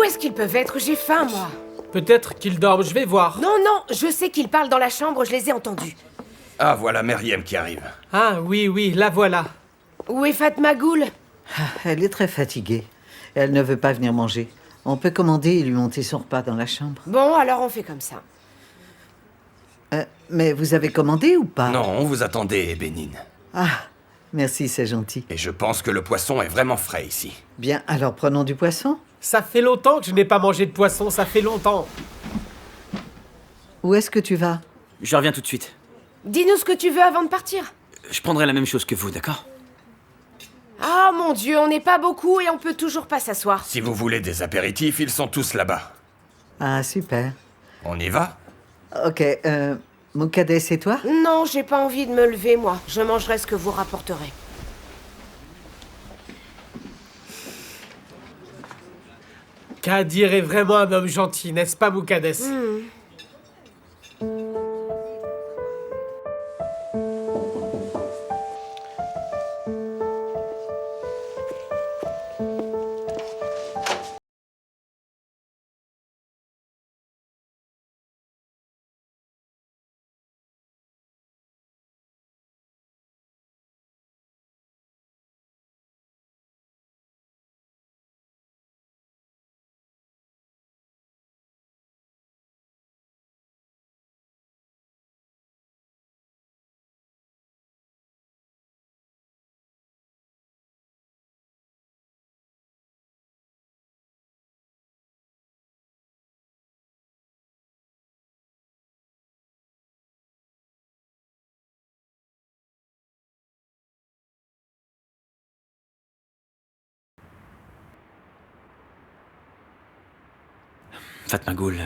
est-ce qu'ils peuvent être? J'ai faim, moi. Peut-être qu'ils dorment, je vais voir. Non, non, je sais qu'ils parlent dans la chambre, je les ai entendus. Ah, voilà Meriem qui arrive. Ah, oui, oui, la voilà. Où est Fatma Goul? Elle est très fatiguée. Elle ne veut pas venir manger. On peut commander et lui monter son repas dans la chambre. Bon, alors on fait comme ça. Mais vous avez commandé ou pas? Non, on vous attendait, Bénine. Ah, merci, c'est gentil. Et je pense que le poisson est vraiment frais ici. Bien, alors prenons du poisson. Ça fait longtemps que je n'ai pas mangé de poisson, ça fait longtemps. Où est-ce que tu vas? Je reviens tout de suite. Dis-nous ce que tu veux avant de partir. Je prendrai la même chose que vous, d'accord? Ah, mon Dieu, on n'est pas beaucoup et on peut toujours pas s'asseoir. Si vous voulez des apéritifs, ils sont tous là-bas. Ah, super. On y va? Ok, Moukadès, c'est toi? Non, j'ai pas envie de me lever, moi. Je mangerai ce que vous rapporterez. Kadir est vraiment un homme gentil, n'est-ce pas, Moukadès? Fatma Goul,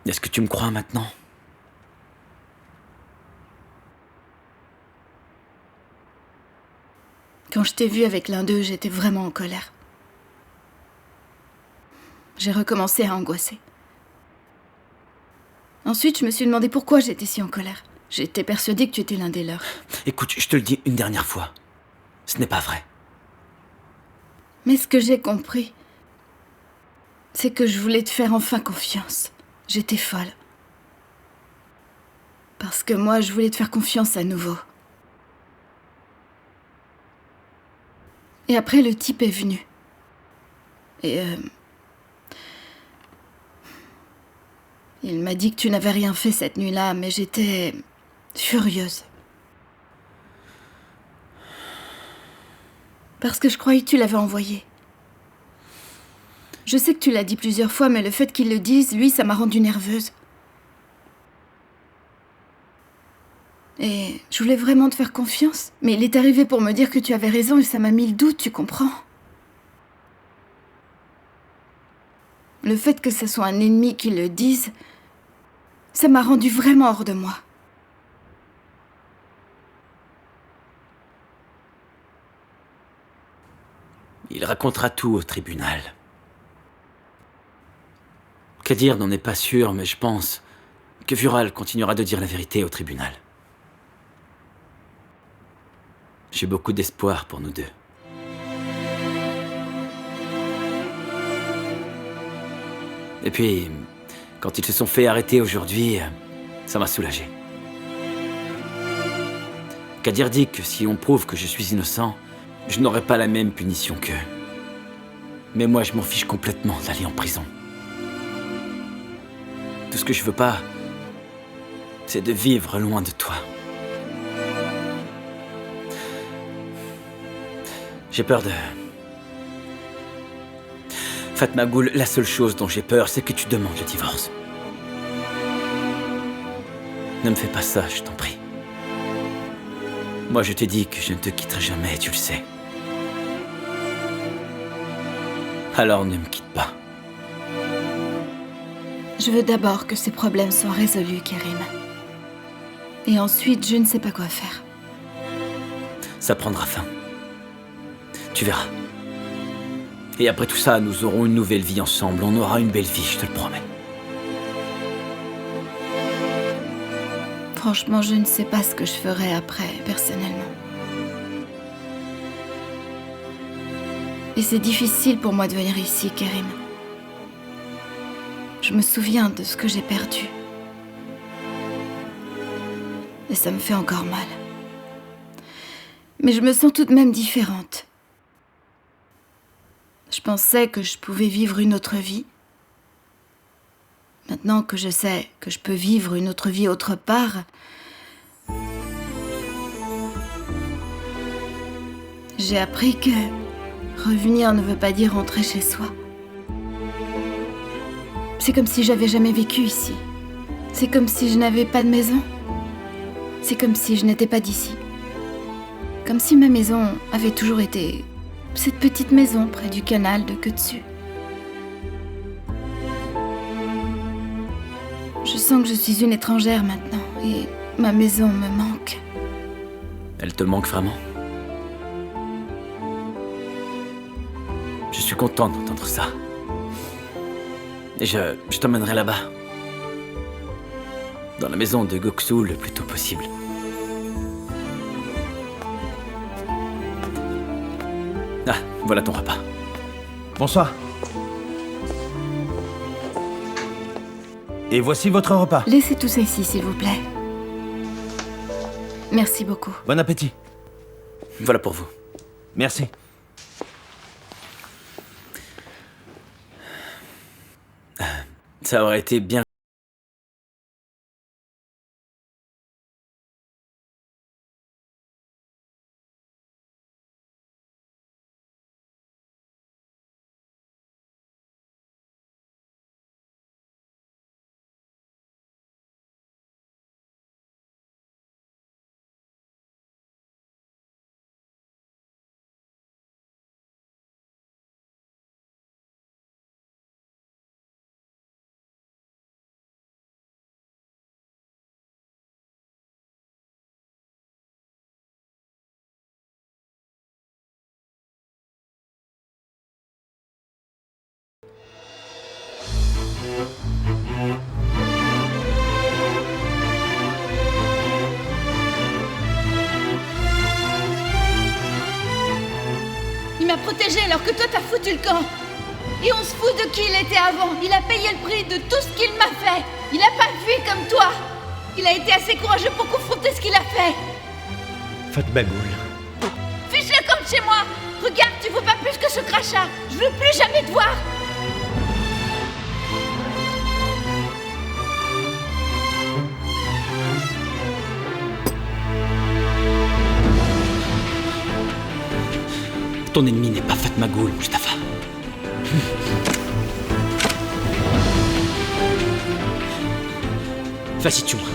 est-ce que tu me crois maintenant? Quand je t'ai vu avec l'un d'eux, j'étais vraiment en colère. J'ai recommencé à angoisser. Ensuite, je me suis demandé pourquoi j'étais si en colère. J'étais persuadée que tu étais l'un des leurs. Écoute, je te le dis une dernière fois. Ce n'est pas vrai. Mais ce que j'ai compris, c'est que je voulais te faire enfin confiance. J'étais folle. Parce que moi, je voulais te faire confiance à nouveau. Et après, le type est venu. Et il m'a dit que tu n'avais rien fait cette nuit-là, mais j'étais furieuse. Parce que je croyais que tu l'avais envoyé. Je sais que tu l'as dit plusieurs fois, mais le fait qu'il le dise, lui, ça m'a rendue nerveuse. Et je voulais vraiment te faire confiance. Mais il est arrivé pour me dire que tu avais raison et ça m'a mis le doute, tu comprends? Le fait que ce soit un ennemi qui le dise, ça m'a rendue vraiment hors de moi. Il racontera tout au tribunal. Kadir n'en est pas sûr, mais je pense que Vural continuera de dire la vérité au tribunal. J'ai beaucoup d'espoir pour nous deux. Et puis, quand ils se sont fait arrêter aujourd'hui, ça m'a soulagé. Kadir dit que si on prouve que je suis innocent, je n'aurai pas la même punition qu'eux. Mais moi, je m'en fiche complètement d'aller en prison. Tout ce que je veux pas, c'est de vivre loin de toi. J'ai peur de... Fatma Goul, la seule chose dont j'ai peur, c'est que tu demandes le divorce. Ne me fais pas ça, je t'en prie. Moi, je t'ai dit que je ne te quitterai jamais, tu le sais. Alors ne me quitte pas. Je veux d'abord que ces problèmes soient résolus, Kerim. Et ensuite, je ne sais pas quoi faire. Ça prendra fin. Tu verras. Et après tout ça, nous aurons une nouvelle vie ensemble. On aura une belle vie, je te le promets. Franchement, je ne sais pas ce que je ferai après, personnellement. Et c'est difficile pour moi de venir ici, Kerim. Je me souviens de ce que j'ai perdu. Et ça me fait encore mal. Mais je me sens tout de même différente. Je pensais que je pouvais vivre une autre vie. Maintenant que je sais que je peux vivre une autre vie autre part, j'ai appris que revenir ne veut pas dire rentrer chez soi. C'est comme si j'avais jamais vécu ici. C'est comme si je n'avais pas de maison. C'est comme si je n'étais pas d'ici. Comme si ma maison avait toujours été cette petite maison près du canal de Queutsu. Je sens que je suis une étrangère maintenant et ma maison me manque. Elle te manque vraiment? Je suis content d'entendre ça. Et je t'emmènerai là-bas. Dans la maison de Goksu le plus tôt possible. Ah, voilà ton repas. Bonsoir. Et voici votre repas. Laissez tout ça ici, s'il vous plaît. Merci beaucoup. Bon appétit. Voilà pour vous. Merci. Ça aurait été bien. Il m'a protégée alors que toi t'as foutu le camp. Et on se fout de qui il était avant. Il a payé le prix de tout ce qu'il m'a fait. Il a pas fui comme toi. Il a été assez courageux pour confronter ce qu'il a fait. Fatma Goul. Fiche-le camp de chez moi. Regarde, tu vaux pas plus que ce crachat. Je veux plus jamais te voir. Ton ennemi n'est pas Fatma Goul, Mustapha. Vas-y, tue-moi.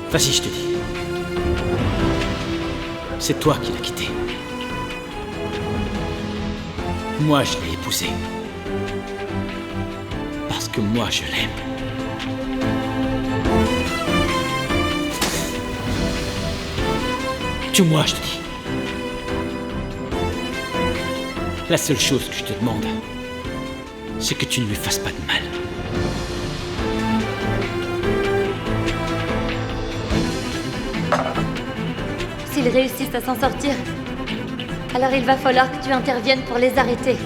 Vas-y, je te dis. C'est toi qui l'as quitté. Moi, je l'ai épousée. Parce que moi, je l'aime. Tue-moi, je te dis. La seule chose que je te demande, c'est que tu ne lui fasses pas de mal. S'ils réussissent à s'en sortir, alors il va falloir que tu interviennes pour les arrêter.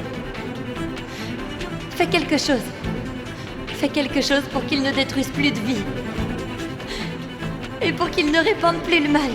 Fais quelque chose. Fais quelque chose pour qu'ils ne détruisent plus de vie. Et pour qu'ils ne répandent plus le mal.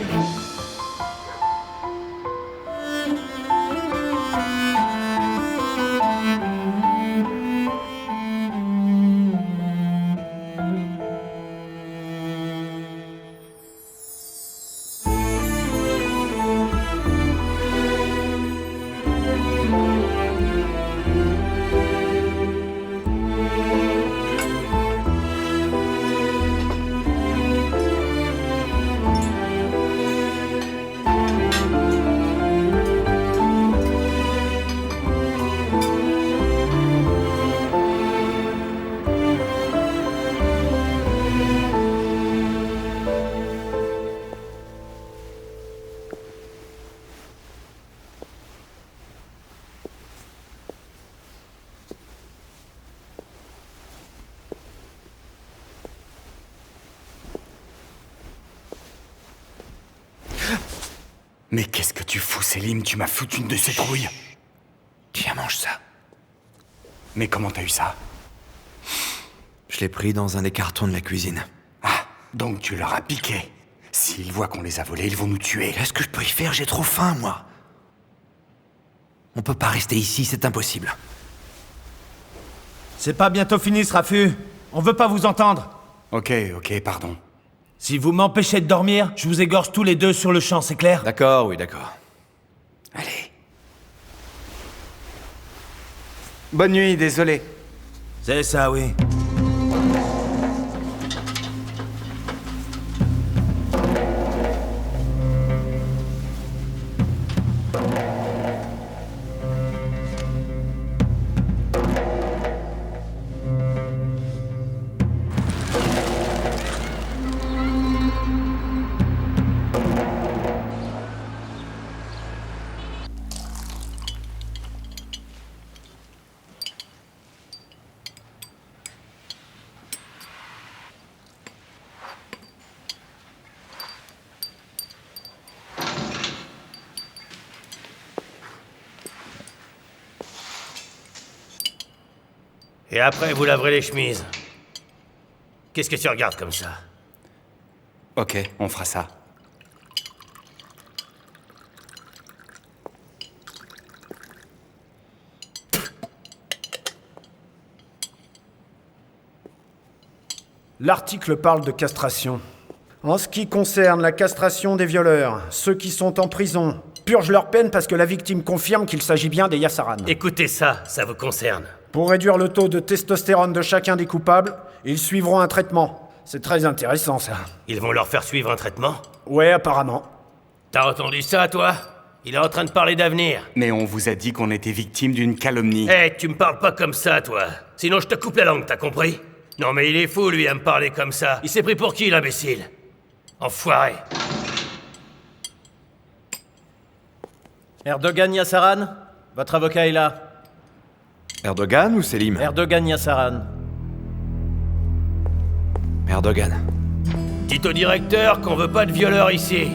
Mais qu'est-ce que tu fous, Selim? Tu m'as foutu une de ces trouilles. Tiens, mange ça. Mais comment t'as eu ça? Je l'ai pris dans un des cartons de la cuisine. Ah, donc tu leur as piqué. S'ils voient qu'on les a volés, ils vont nous tuer. Qu'est-ce que je peux y faire? J'ai trop faim, moi. On peut pas rester ici, c'est impossible. C'est pas bientôt fini, ce raffut. On veut pas vous entendre. Ok, pardon. Si vous m'empêchez de dormir, je vous égorge tous les deux sur le champ, c'est clair? D'accord, oui, d'accord. Allez. Bonne nuit, désolé. C'est ça, oui. Et après, vous laverez les chemises. Qu'est-ce que tu regardes comme ça? Ok, on fera ça. L'article parle de castration. En ce qui concerne la castration des violeurs, ceux qui sont en prison purgent leur peine parce que la victime confirme qu'il s'agit bien des Yassaran. Écoutez ça vous concerne. Pour réduire le taux de testostérone de chacun des coupables, ils suivront un traitement. C'est très intéressant, ça. Ils vont leur faire suivre un traitement? Ouais, apparemment. T'as entendu ça, toi? Il est en train de parler d'avenir. Mais on vous a dit qu'on était victime d'une calomnie. Tu me parles pas comme ça, toi. Sinon je te coupe la langue, t'as compris? Non mais il est fou, lui, à me parler comme ça. Il s'est pris pour qui, l'imbécile? Enfoiré. Erdogan Yassaran, votre avocat est là. Erdogan ou Selim? Erdogan Yassaran. Erdogan. Dites au directeur qu'on veut pas de violeurs ici.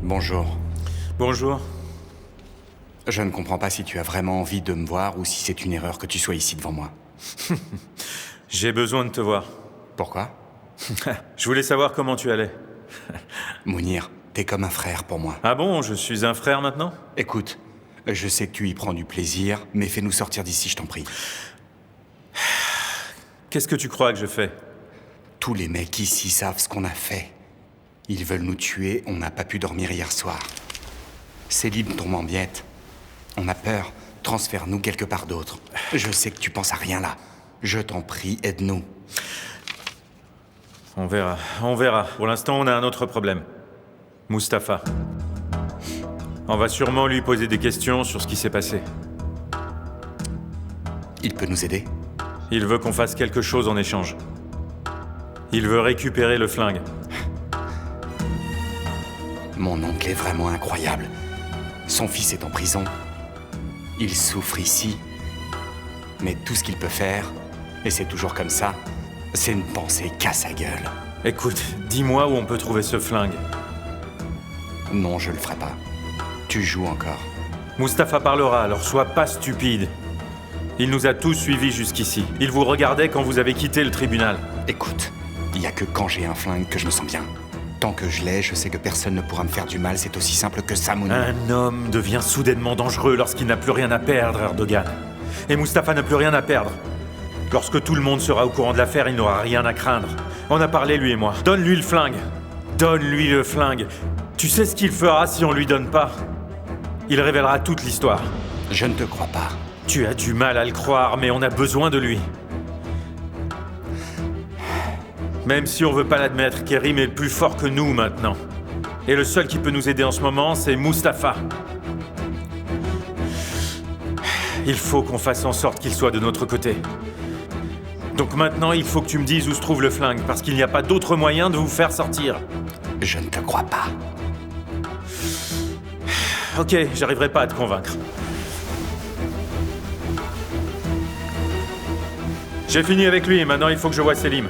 Bonjour. Bonjour. Je ne comprends pas si tu as vraiment envie de me voir ou si c'est une erreur que tu sois ici devant moi. J'ai besoin de te voir. Pourquoi? Je voulais savoir comment tu allais. Mounir, t'es comme un frère pour moi. Ah bon, je suis un frère maintenant? Écoute, je sais que tu y prends du plaisir, mais fais-nous sortir d'ici, je t'en prie. Qu'est-ce que tu crois que je fais? Tous les mecs ici savent ce qu'on a fait. Ils veulent nous tuer, on n'a pas pu dormir hier soir. Selim tombe en miettes. On a peur. Transfère-nous quelque part d'autre. Je sais que tu penses à rien là. Je t'en prie, aide-nous. On verra, on verra. Pour l'instant, on a un autre problème. Mustapha. On va sûrement lui poser des questions sur ce qui s'est passé. Il peut nous aider? Il veut qu'on fasse quelque chose en échange. Il veut récupérer le flingue. Mon oncle est vraiment incroyable. Son fils est en prison. Il souffre ici. Mais tout ce qu'il peut faire, et c'est toujours comme ça, c'est une pensée qu'à sa gueule. Écoute, dis-moi où on peut trouver ce flingue. Non, je le ferai pas. Tu joues encore. Mustapha parlera, alors sois pas stupide. Il nous a tous suivis jusqu'ici. Il vous regardait quand vous avez quitté le tribunal. Écoute, il y a que quand j'ai un flingue que je me sens bien. Tant que je l'ai, je sais que personne ne pourra me faire du mal, c'est aussi simple que ça, Mounir. Un homme devient soudainement dangereux lorsqu'il n'a plus rien à perdre, Erdogan. Et Mustapha n'a plus rien à perdre. Lorsque tout le monde sera au courant de l'affaire, il n'aura rien à craindre. On a parlé, lui et moi. Donne-lui le flingue. Donne-lui le flingue. Tu sais ce qu'il fera si on lui donne pas? Il révélera toute l'histoire. Je ne te crois pas. Tu as du mal à le croire, mais on a besoin de lui. Même si on veut pas l'admettre, Kerim est le plus fort que nous maintenant. Et le seul qui peut nous aider en ce moment, c'est Mustapha. Il faut qu'on fasse en sorte qu'il soit de notre côté. Donc maintenant, il faut que tu me dises où se trouve le flingue, parce qu'il n'y a pas d'autre moyen de vous faire sortir. Je ne te crois pas. Ok, j'arriverai pas à te convaincre. J'ai fini avec lui et maintenant il faut que je voie Selim.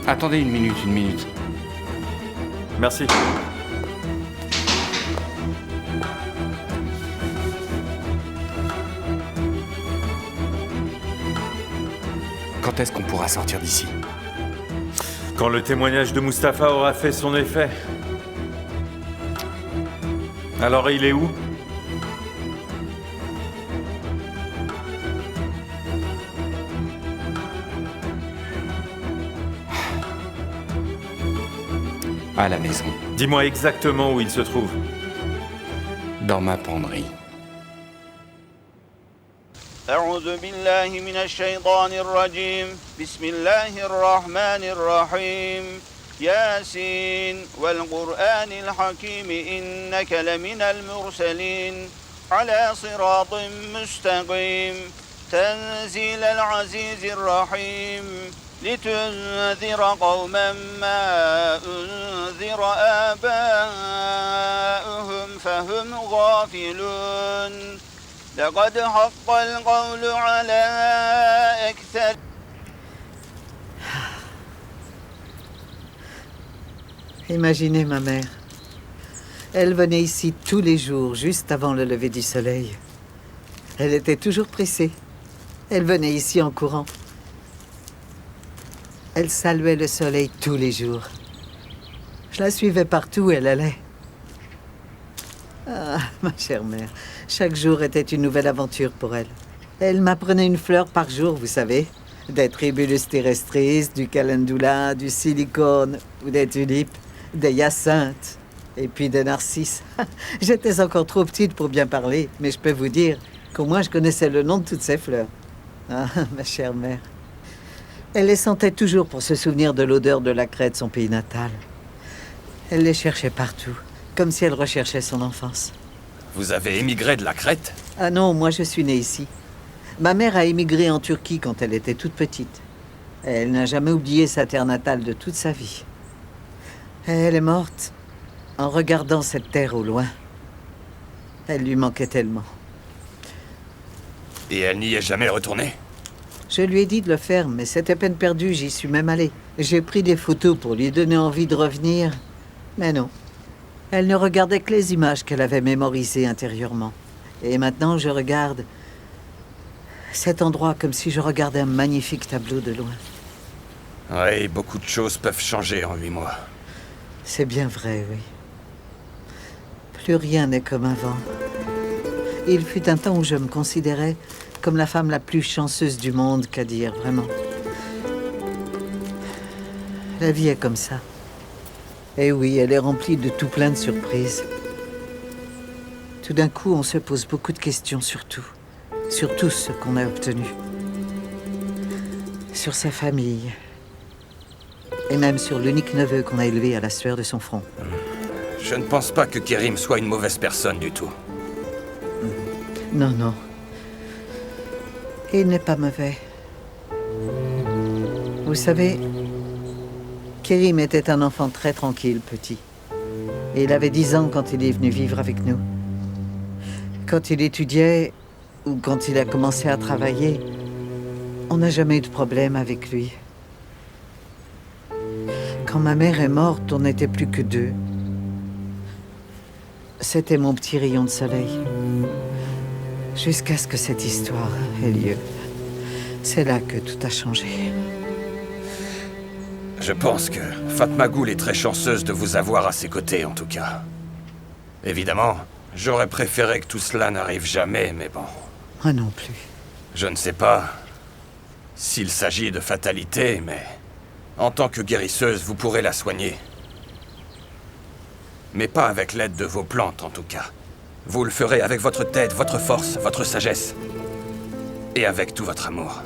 Attendez une minute. Merci. Quand est-ce qu'on pourra sortir d'ici? Quand le témoignage de Mustapha aura fait son effet. Alors il est où? À la maison. Dis-moi exactement où il se trouve. Dans ma penderie. أعوذ بالله من الشيطان الرجيم بسم الله الرحمن الرحيم ياسين والقرآن الحكيم إنك لمن المرسلين على صراط مستقيم تنزيل العزيز الرحيم لتنذر قوما ما أنذر آباؤهم فهم غافلون لقد حق القول على أكثر. Imaginez ma mère. Elle venait ici tous les jours, juste avant le lever du soleil. Elle était toujours pressée. Elle venait ici en courant. Elle saluait le soleil tous les jours. Je la suivais partout où elle allait. Ah, ma chère mère, chaque jour était une nouvelle aventure pour elle. Elle m'apprenait une fleur par jour, vous savez. Des Tribulus terrestris, du calendula, du silicone, ou des tulipes, des hyacinthes, et puis des narcisses. J'étais encore trop petite pour bien parler, mais je peux vous dire qu'au moins je connaissais le nom de toutes ces fleurs. Ah, ma chère mère. Elle les sentait toujours pour se souvenir de l'odeur de la craie de son pays natal. Elle les cherchait partout, comme si elle recherchait son enfance. Vous avez émigré de la Crète? Ah non, moi je suis née ici. Ma mère a émigré en Turquie quand elle était toute petite. Elle n'a jamais oublié sa terre natale de toute sa vie. Elle est morte en regardant cette terre au loin. Elle lui manquait tellement. Et elle n'y est jamais retournée? Je lui ai dit de le faire, mais c'était peine perdue, j'y suis même allée. J'ai pris des photos pour lui donner envie de revenir, mais non. Elle ne regardait que les images qu'elle avait mémorisées intérieurement. Et maintenant, je regarde cet endroit comme si je regardais un magnifique tableau de loin. Oui, beaucoup de choses peuvent changer en 8 mois. C'est bien vrai, oui. Plus rien n'est comme avant. Il fut un temps où je me considérais comme la femme la plus chanceuse du monde, qu'à dire, vraiment. La vie est comme ça. Et oui, elle est remplie de tout plein de surprises. Tout d'un coup, on se pose beaucoup de questions sur tout ce qu'on a obtenu. Sur sa famille. Et même sur l'unique neveu qu'on a élevé à la sueur de son front. Je ne pense pas que Kerim soit une mauvaise personne du tout. Non, non. Il n'est pas mauvais. Vous savez, Kerim était un enfant très tranquille, petit. Et il avait 10 ans quand il est venu vivre avec nous. Quand il étudiait, ou quand il a commencé à travailler, on n'a jamais eu de problème avec lui. Quand ma mère est morte, on n'était plus que 2. C'était mon petit rayon de soleil. Jusqu'à ce que cette histoire ait lieu. C'est là que tout a changé. Je pense que Fatma Ghoul est très chanceuse de vous avoir à ses côtés, en tout cas. Évidemment, j'aurais préféré que tout cela n'arrive jamais, mais bon. Moi non plus. Je ne sais pas s'il s'agit de fatalité, mais en tant que guérisseuse, vous pourrez la soigner. Mais pas avec l'aide de vos plantes, en tout cas. Vous le ferez avec votre tête, votre force, votre sagesse. Et avec tout votre amour.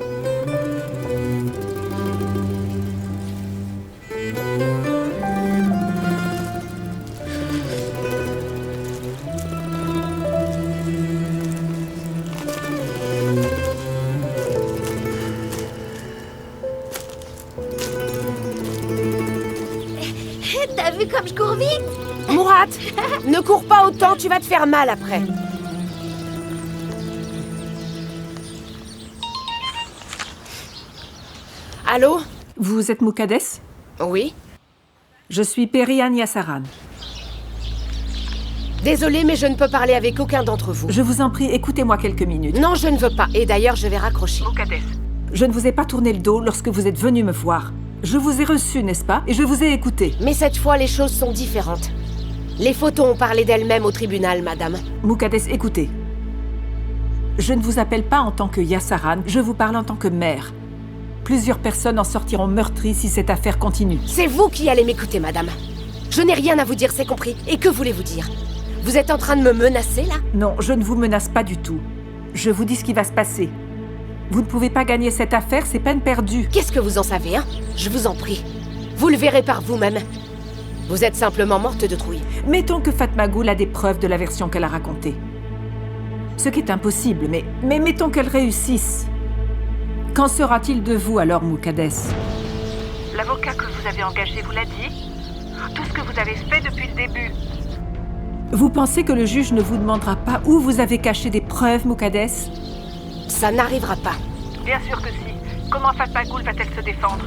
vu comme je cours vite? Mourad, ne cours pas autant, tu vas te faire mal après. Allô? Vous êtes Muqaddes? Oui. Je suis Perihan Yassaran. Désolée, mais je ne peux parler avec aucun d'entre vous. Je vous en prie, écoutez-moi quelques minutes. Non, je ne veux pas. Et d'ailleurs, je vais raccrocher. Muqaddes. Je ne vous ai pas tourné le dos lorsque vous êtes venu me voir. Je vous ai reçu, n'est-ce pas? Et je vous ai écouté. Mais cette fois, les choses sont différentes. Les photos ont parlé d'elles-mêmes au tribunal, madame. Muqaddes, écoutez. Je ne vous appelle pas en tant que Yassaran, je vous parle en tant que mère. Plusieurs personnes en sortiront meurtries si cette affaire continue. C'est vous qui allez m'écouter, madame. Je n'ai rien à vous dire, c'est compris. Et que voulez-vous dire? Vous êtes en train de me menacer, là? Non, je ne vous menace pas du tout. Je vous dis ce qui va se passer. Vous ne pouvez pas gagner cette affaire, c'est peine perdue. Qu'est-ce que vous en savez, hein? Je vous en prie. Vous le verrez par vous-même. Vous êtes simplement morte de trouille. Mettons que Fatma Ghoul a des preuves de la version qu'elle a racontée. Ce qui est impossible, mais mettons qu'elle réussisse. Qu'en sera-t-il de vous alors, Muqaddes? L'avocat que vous avez engagé vous l'a dit? Tout ce que vous avez fait depuis le début. Vous pensez que le juge ne vous demandera pas où vous avez caché des preuves, Muqaddes? Ça n'arrivera pas. Bien sûr que si. Comment Fatma Ghoul va-t-elle se défendre?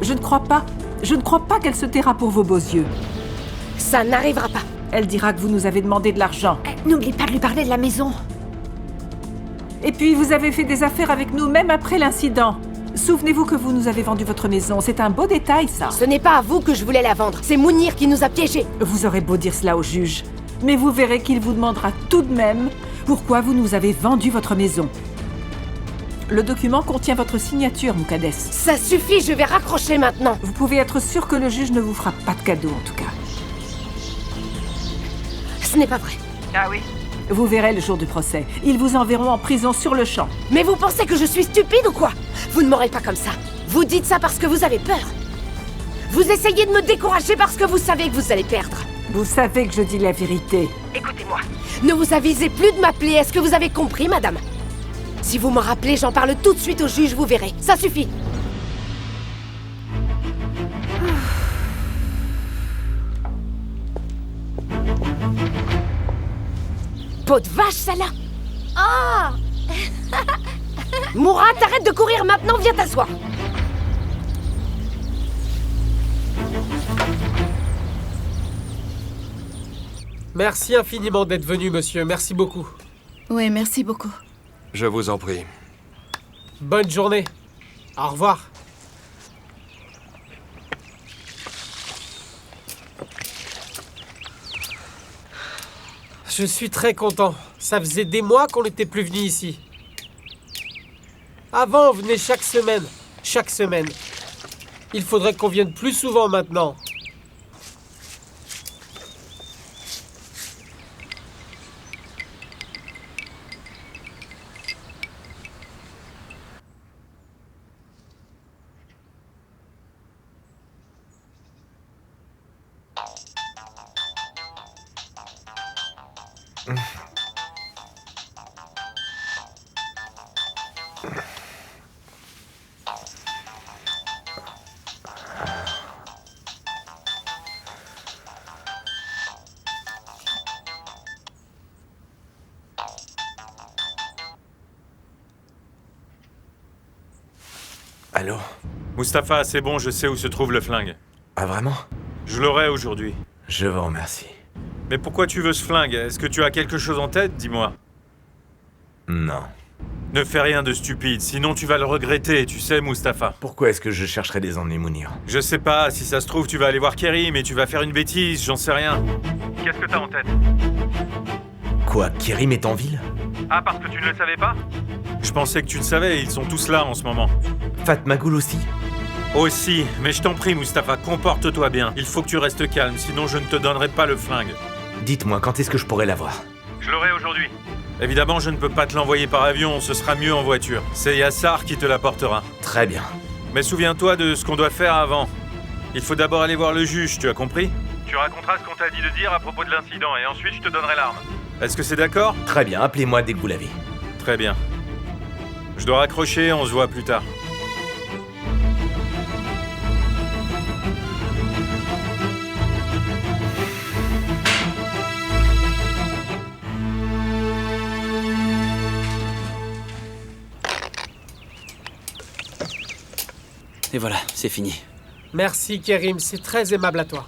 Je ne crois pas. Je ne crois pas qu'elle se taira pour vos beaux yeux. Ça n'arrivera pas. Elle dira que vous nous avez demandé de l'argent. N'oublie pas de lui parler de la maison. Et puis, vous avez fait des affaires avec nous, même après l'incident. Souvenez-vous que vous nous avez vendu votre maison. C'est un beau détail, ça. Ce n'est pas à vous que je voulais la vendre. C'est Mounir qui nous a piégés. Vous aurez beau dire cela au juge. Mais vous verrez qu'il vous demandera tout de même pourquoi vous nous avez vendu votre maison. Le document contient votre signature, Muqaddes. Ça suffit, je vais raccrocher maintenant. Vous pouvez être sûr que le juge ne vous fera pas de cadeau, en tout cas. Ce n'est pas vrai. Ah oui? Vous verrez le jour du procès. Ils vous enverront en prison sur le champ. Mais vous pensez que je suis stupide ou quoi? Vous ne m'aurez pas comme ça. Vous dites ça parce que vous avez peur. Vous essayez de me décourager parce que vous savez que vous allez perdre. Vous savez que je dis la vérité. Écoutez-moi. Ne vous avisez plus de m'appeler. Est-ce que vous avez compris, madame? Si vous me rappelez, j'en parle tout de suite au juge, vous verrez. Ça suffit. Peau de vache, celle-là. Oh! Mourad, arrête de courir maintenant, viens t'asseoir. Merci infiniment d'être venu, monsieur. Merci beaucoup. Oui, merci beaucoup. Je vous en prie. Bonne journée. Au revoir. Je suis très content. Ça faisait des mois qu'on n'était plus venu ici. Avant, on venait chaque semaine. Chaque semaine. Il faudrait qu'on vienne plus souvent maintenant. Allô? Mustapha, c'est bon, je sais où se trouve le flingue. Ah, vraiment? Je l'aurai aujourd'hui. Je vous remercie. Mais pourquoi tu veux ce flingue? Est-ce que tu as quelque chose en tête? Dis-moi. Non. Ne fais rien de stupide, sinon tu vas le regretter, tu sais, Mustapha. Pourquoi est-ce que je chercherais des ennuis, Mounir? Je sais pas, si ça se trouve, tu vas aller voir Kerry, mais tu vas faire une bêtise, j'en sais rien. Qu'est-ce que t'as en tête? Quoi, Kerim est en ville? Ah, parce que tu ne le savais pas? Je pensais que tu le savais, ils sont tous là en ce moment. Fatma Ghoul aussi? Aussi, mais je t'en prie, Mustapha, comporte-toi bien. Il faut que tu restes calme, sinon je ne te donnerai pas le flingue. Dites-moi, quand est-ce que je pourrai l'avoir? Je l'aurai aujourd'hui. Évidemment, je ne peux pas te l'envoyer par avion, ce sera mieux en voiture. C'est Yassar qui te l'apportera. Très bien. Mais souviens-toi de ce qu'on doit faire avant. Il faut d'abord aller voir le juge, tu as compris? Tu raconteras ce qu'on t'a dit de dire à propos de l'incident, et ensuite je te donnerai l'arme. Est-ce que c'est d'accord? Très bien, appelez-moi dès que vous l'avez. Très bien. Je dois raccrocher, on se voit plus tard. Et voilà, c'est fini. Merci, Kerim, c'est très aimable à toi.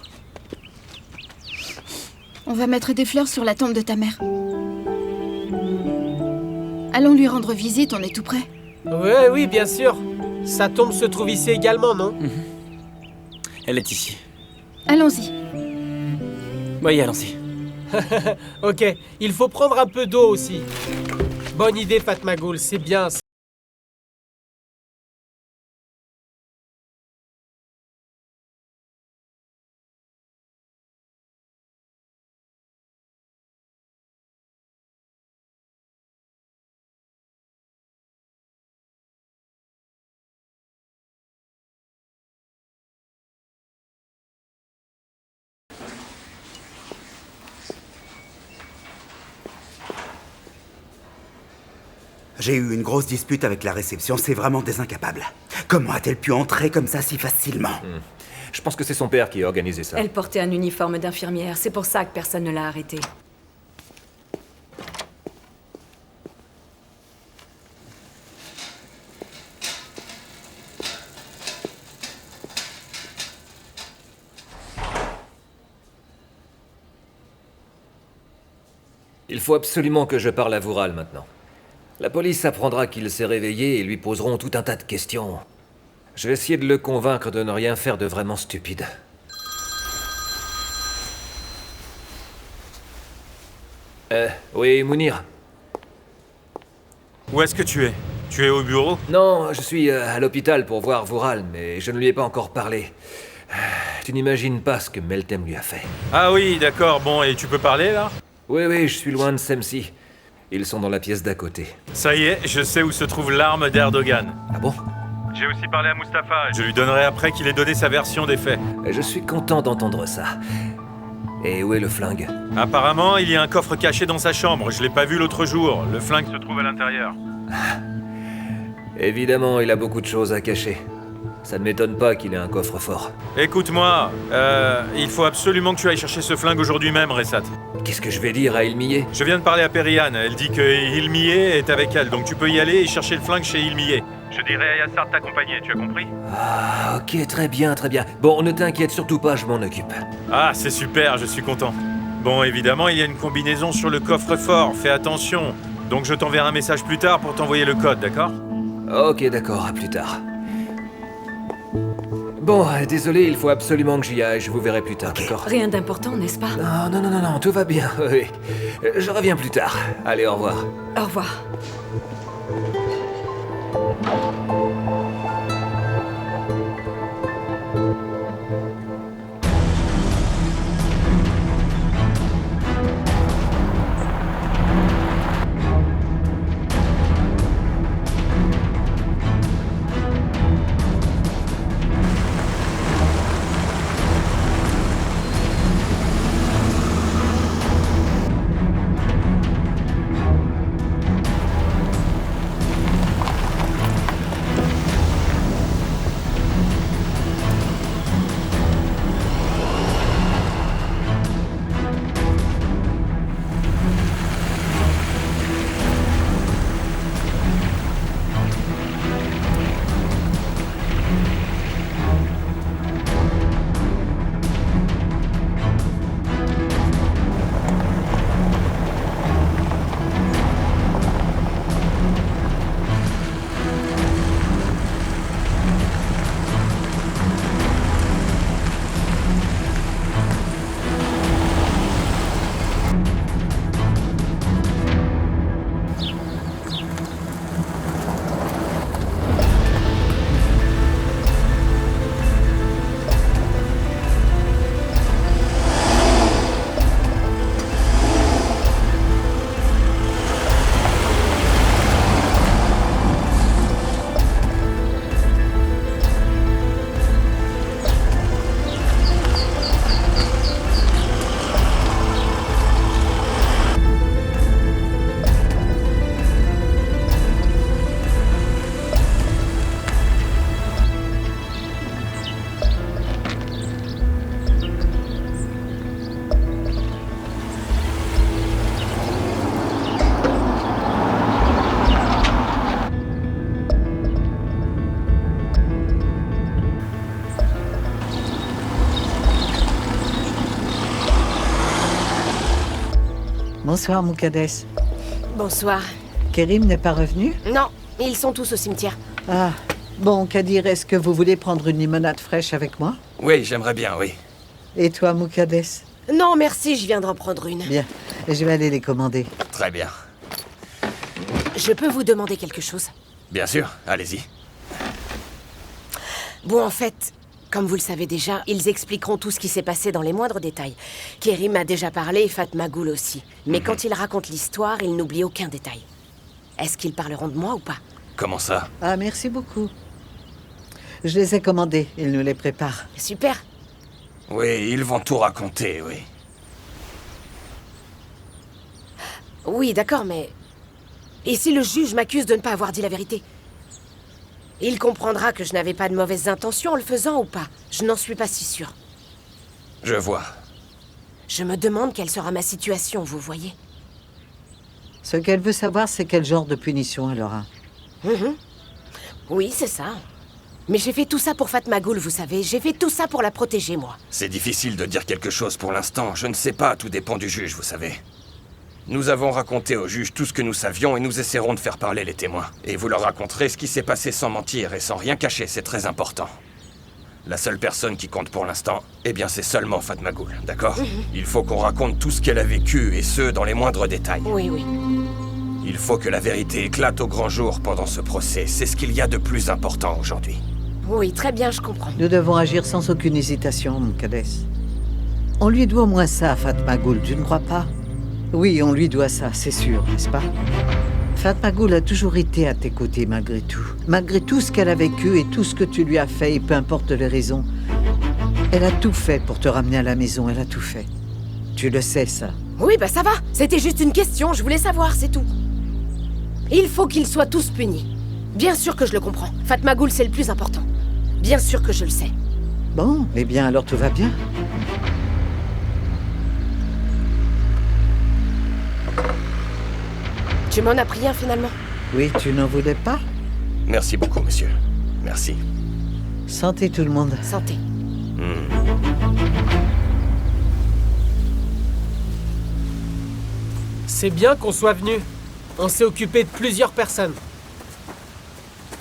On va mettre des fleurs sur la tombe de ta mère. Allons lui rendre visite, on est tout près. Oui, bien sûr. Sa tombe se trouve ici également, non? Elle est ici. Allons-y. Oui, allons-y. Ok, il faut prendre un peu d'eau aussi. Bonne idée, Fatmagul, c'est bien. J'ai eu une grosse dispute avec la réception, c'est vraiment des incapables. Comment a-t-elle pu entrer comme ça si facilement? Je pense que c'est son père qui a organisé ça. Elle portait un uniforme d'infirmière, c'est pour ça que personne ne l'a arrêtée. Il faut absolument que je parle à Vural maintenant. La police apprendra qu'il s'est réveillé et lui poseront tout un tas de questions. Je vais essayer de le convaincre de ne rien faire de vraiment stupide. Oui, Mounir. Où est-ce que tu es? Tu es au bureau? Non, je suis à l'hôpital pour voir Vural, mais je ne lui ai pas encore parlé. Tu n'imagines pas ce que Meltem lui a fait. Ah oui, d'accord, bon, et tu peux parler, là? Oui, je suis loin de Semsi. Ils sont dans la pièce d'à côté. Ça y est, je sais où se trouve l'arme d'Erdogan. Ah bon? J'ai aussi parlé à Mustapha. Je lui donnerai après qu'il ait donné sa version des faits. Je suis content d'entendre ça. Et où est le flingue? Apparemment, il y a un coffre caché dans sa chambre. Je l'ai pas vu l'autre jour. Le flingue se trouve à l'intérieur. Évidemment, il a beaucoup de choses à cacher. Ça ne m'étonne pas qu'il ait un coffre-fort. Écoute-moi, il faut absolument que tu ailles chercher ce flingue aujourd'hui même, Ressat. Qu'est-ce que je vais dire à Ilmiye? Je viens de parler à Periane. Elle dit que Ilmiye est avec elle, donc tu peux y aller et chercher le flingue chez Ilmiye. Je dirai à Yassar de t'accompagner, tu as compris? Ah, ok, très bien. Bon, ne t'inquiète surtout pas, je m'en occupe. Ah, c'est super, je suis content. Bon, évidemment, il y a une combinaison sur le coffre-fort, fais attention. Donc je t'enverrai un message plus tard pour t'envoyer le code, d'accord? Ok, d'accord, à plus tard. Bon, désolé, il faut absolument que j'y aille, je vous verrai plus tard, d'accord? Rien d'important, n'est-ce pas? Non, tout va bien, oui. Je reviens plus tard. Allez, au revoir. Au revoir. Bonsoir, Moukadès. Bonsoir. Kerim n'est pas revenu? Non, ils sont tous au cimetière. Ah, bon, Kadir, est-ce que vous voulez prendre une limonade fraîche avec moi? Oui, j'aimerais bien, oui. Et toi, Moukadès? Non, merci, je viens d'en prendre une. Bien, je vais aller les commander. Très bien. Je peux vous demander quelque chose? Bien sûr, allez-y. Bon, en fait, comme vous le savez déjà, ils expliqueront tout ce qui s'est passé dans les moindres détails. Kerim a déjà parlé et Fatma Goul aussi. Mais quand ils racontent l'histoire, ils n'oublient aucun détail. Est-ce qu'ils parleront de moi ou pas? Comment ça? Ah, merci beaucoup. Je les ai commandés, ils nous les préparent. Super. Oui, ils vont tout raconter, oui. Oui, d'accord, mais... Et si le juge m'accuse de ne pas avoir dit la vérité? Il comprendra que je n'avais pas de mauvaises intentions en le faisant ou pas. Je n'en suis pas si sûre. Je vois. Je me demande quelle sera ma situation, vous voyez. Ce qu'elle veut savoir, c'est quel genre de punition elle aura. Oui, c'est ça. Mais j'ai fait tout ça pour Fatma Goul, vous savez. J'ai fait tout ça pour la protéger, moi. C'est difficile de dire quelque chose pour l'instant. Je ne sais pas, tout dépend du juge, vous savez. Nous avons raconté au juge tout ce que nous savions et nous essaierons de faire parler les témoins. Et vous leur raconterez ce qui s'est passé sans mentir et sans rien cacher, c'est très important. La seule personne qui compte pour l'instant, eh bien c'est seulement Fatma Goul, d'accord? Il faut qu'on raconte tout ce qu'elle a vécu, et ce, dans les moindres détails. Oui, oui. Il faut que la vérité éclate au grand jour pendant ce procès. C'est ce qu'il y a de plus important aujourd'hui. Oui, très bien, je comprends. Nous devons agir sans aucune hésitation, Moukadès. On lui doit au moins ça, Fatma Goul, tu ne crois pas? Oui, on lui doit ça, c'est sûr, n'est-ce pas? Fatma Goul a toujours été à tes côtés, malgré tout. Malgré tout ce qu'elle a vécu et tout ce que tu lui as fait, et peu importe les raisons. Elle a tout fait pour te ramener à la maison, elle a tout fait. Tu le sais, ça. Oui, bah ça va. C'était juste une question, je voulais savoir, c'est tout. Il faut qu'ils soient tous punis. Bien sûr que je le comprends. Fatma Goul, c'est le plus important. Bien sûr que je le sais. Bon, eh bien alors tout va bien. Tu m'en as pris un finalement? Oui, tu n'en voulais pas? Merci beaucoup, monsieur. Merci. Santé tout le monde. Santé. C'est bien qu'on soit venu. On s'est occupé de plusieurs personnes.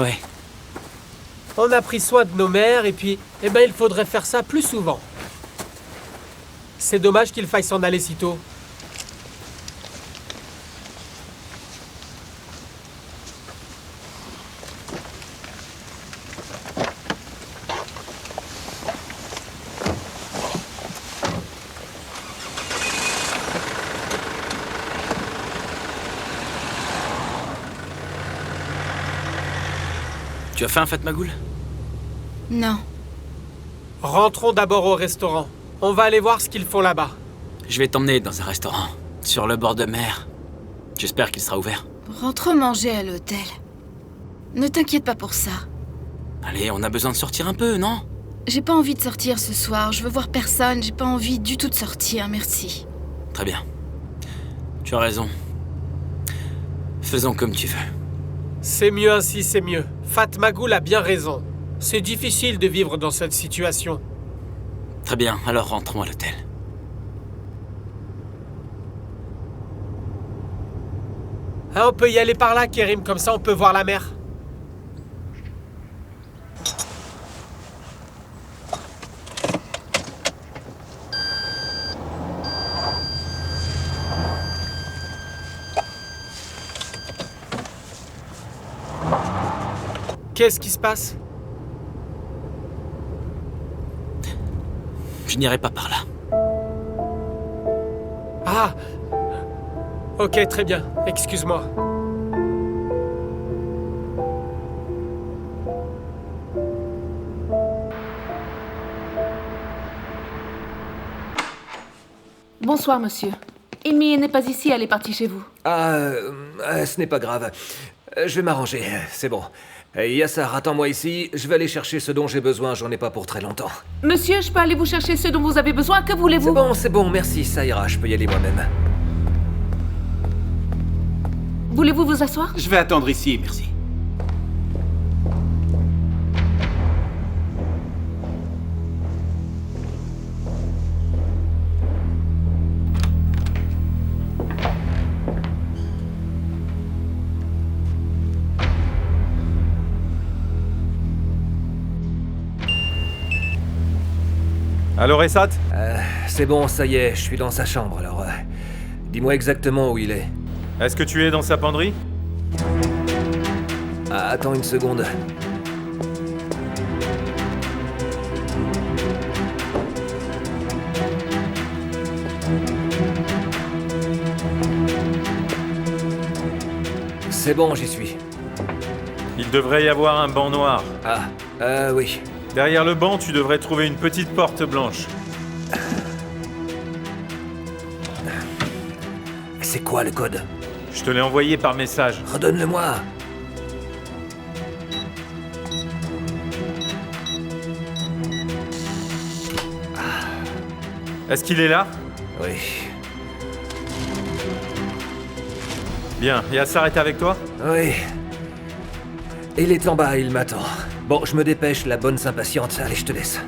Ouais. On a pris soin de nos mères et puis, eh ben, il faudrait faire ça plus souvent. C'est dommage qu'il faille s'en aller si tôt. Tu as faim, Fatma Goul? Non. Rentrons d'abord au restaurant. On va aller voir ce qu'ils font là-bas. Je vais t'emmener dans un restaurant, sur le bord de mer. J'espère qu'il sera ouvert. Rentre manger à l'hôtel. Ne t'inquiète pas pour ça. Allez, on a besoin de sortir un peu, non? J'ai pas envie de sortir ce soir, je veux voir personne, j'ai pas envie du tout de sortir, merci. Très bien. Tu as raison. Faisons comme tu veux. C'est mieux ainsi, c'est mieux. Fatma Goul a bien raison. C'est difficile de vivre dans cette situation. Très bien, alors rentrons à l'hôtel. Ah, on peut y aller par là, Kerim, comme ça on peut voir la mer. Qu'est-ce qui se passe? Je n'irai pas par là. Ah! Ok, très bien. Excuse-moi. Bonsoir, monsieur. Ilmi n'est pas ici, elle est partie chez vous. Ce n'est pas grave. Je vais m'arranger, c'est bon. Yassar, attends-moi ici, je vais aller chercher ce dont j'ai besoin, j'en ai pas pour très longtemps. Monsieur, je peux aller vous chercher ce dont vous avez besoin, que voulez-vous? C'est bon, merci, ça ira, je peux y aller moi-même. Voulez-vous vous asseoir? Je vais attendre ici, merci. Allô, Ressat? C'est bon, ça y est, je suis dans sa chambre, alors... dis-moi exactement où il est. Est-ce que tu es dans sa penderie? Ah, attends une seconde. C'est bon, j'y suis. Il devrait y avoir un banc noir. Oui. Derrière le banc, tu devrais trouver une petite porte blanche. C'est quoi le code? Je te l'ai envoyé par message. Redonne-le-moi. Est-ce qu'il est là? Oui. Bien, Yassar est avec toi? Oui. Il est en bas, il m'attend. Bon, je me dépêche, la bonne s'impatiente. Allez, je te laisse.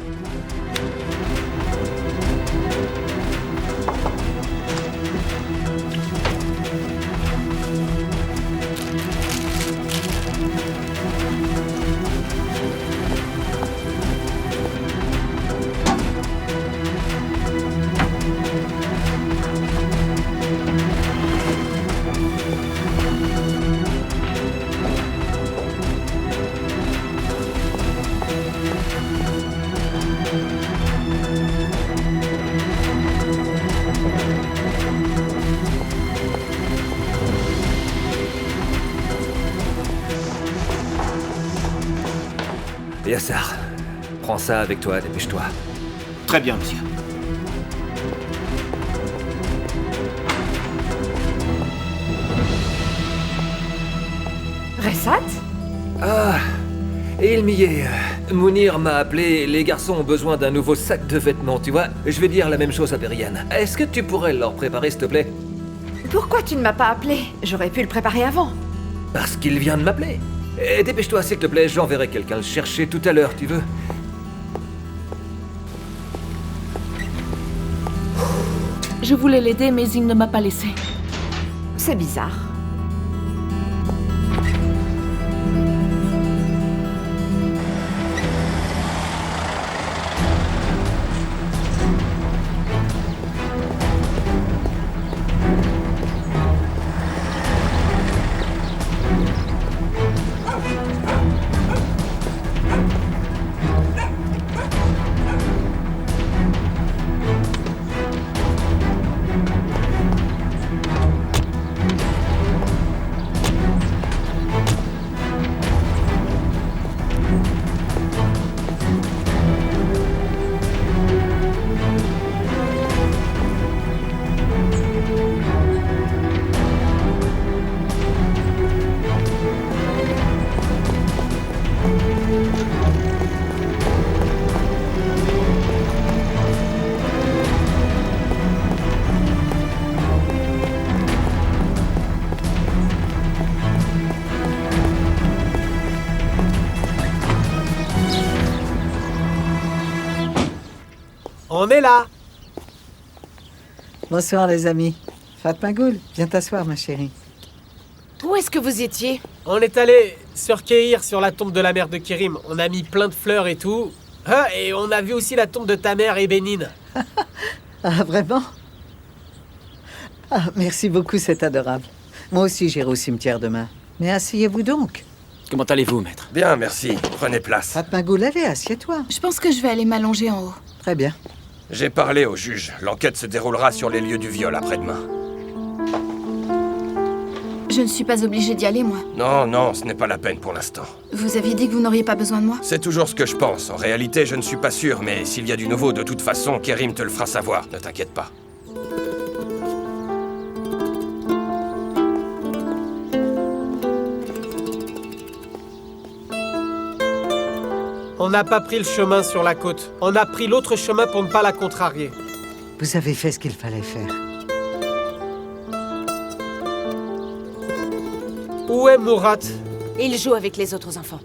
Yassar, prends ça avec toi, dépêche-toi. Très bien, monsieur. Ressat? Ah, il m'y est. Mounir m'a appelé, les garçons ont besoin d'un nouveau sac de vêtements, tu vois. Je vais dire la même chose à Berian. Est-ce que tu pourrais leur préparer, s'il te plaît? Pourquoi tu ne m'as pas appelé? J'aurais pu le préparer avant. Parce qu'il vient de m'appeler. Et dépêche-toi, s'il te plaît, j'enverrai quelqu'un le chercher tout à l'heure, tu veux? Je voulais l'aider, mais il ne m'a pas laissé. C'est bizarre. On est là. Bonsoir les amis. Fatma Ghoul, viens t'asseoir ma chérie. Où est-ce que vous étiez? On est allé sur Keir, sur la tombe de la mère de Kerim. On a mis plein de fleurs et tout. Ah, et on a vu aussi la tombe de ta mère et Bénine. Ah, vraiment? Ah, merci beaucoup, c'est adorable. Moi aussi, j'irai au cimetière demain. Mais asseyez-vous donc. Comment allez-vous, maître? Bien, merci. Prenez place. Fatma Ghoul, allez, assieds-toi. Je pense que je vais aller m'allonger en haut. Très bien. J'ai parlé au juge. L'enquête se déroulera sur les lieux du viol après-demain. Je ne suis pas obligée d'y aller, moi. Non, non, ce n'est pas la peine pour l'instant. Vous aviez dit que vous n'auriez pas besoin de moi? C'est toujours ce que je pense. En réalité, je ne suis pas sûr, mais s'il y a du nouveau, de toute façon, Kerim te le fera savoir. Ne t'inquiète pas. On n'a pas pris le chemin sur la côte. On a pris l'autre chemin pour ne pas la contrarier. Vous avez fait ce qu'il fallait faire. Où est Mourat? Il joue avec les autres enfants.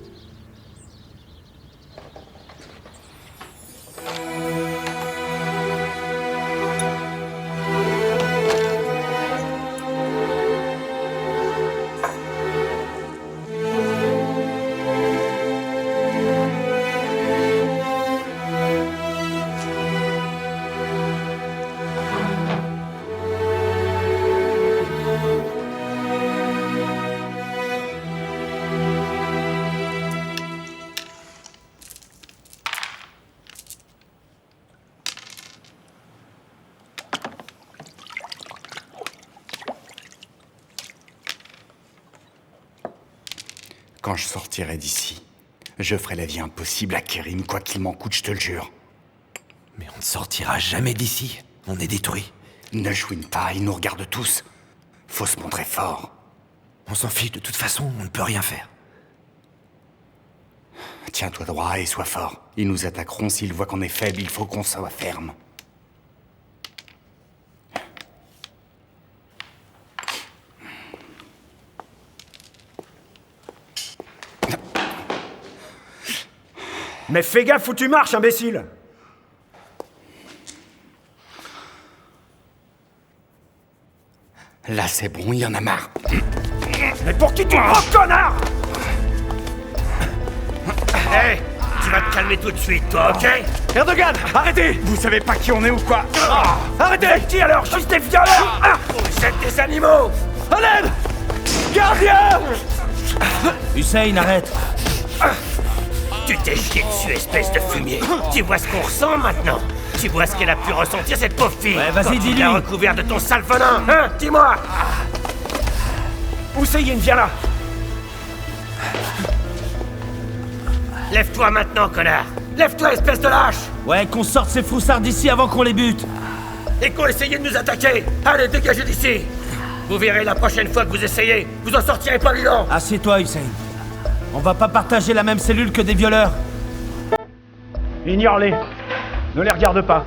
Quand je sortirai d'ici, je ferai la vie impossible à Kerim, quoi qu'il m'en coûte, je te le jure. Mais on ne sortira jamais d'ici. On est détruits. Ne chouine pas, ils nous regardent tous. Faut se montrer fort. On s'en fiche, de toute façon, on ne peut rien faire. Tiens-toi droit et sois fort. Ils nous attaqueront s'ils voient qu'on est faible, il faut qu'on soit ferme. Mais fais gaffe où tu marches, imbécile! Là, c'est bon, il y en a marre. Mais pour qui tu prends, connard? Hé, tu vas te calmer tout de suite, toi, ok? Erdogan, arrêtez! Vous savez pas qui on est ou quoi? Arrêtez! Vous êtes qui alors? Juste des violeurs! Vous êtes des animaux! À l'aide! Gardien! Hussein, arrête! Tu t'es chié dessus, espèce de fumier. Tu vois ce qu'on ressent maintenant? Tu vois ce qu'elle a pu ressentir, cette pauvre fille? Ouais, vas-y, quand tu dis-lui. l'as recouvert de ton sale venin, hein? Dis-moi! Hussein, viens là! Lève-toi maintenant, connard! Lève-toi, espèce de lâche! Ouais, qu'on sorte ces froussards d'ici avant qu'on les bute! Et qu'on essayait de nous attaquer! Allez, dégagez d'ici! Vous verrez la prochaine fois que vous essayez, vous en sortirez pas vivant! Assieds-toi, Hussein. On va pas partager la même cellule que des violeurs. Ignore-les. Ne les regarde pas.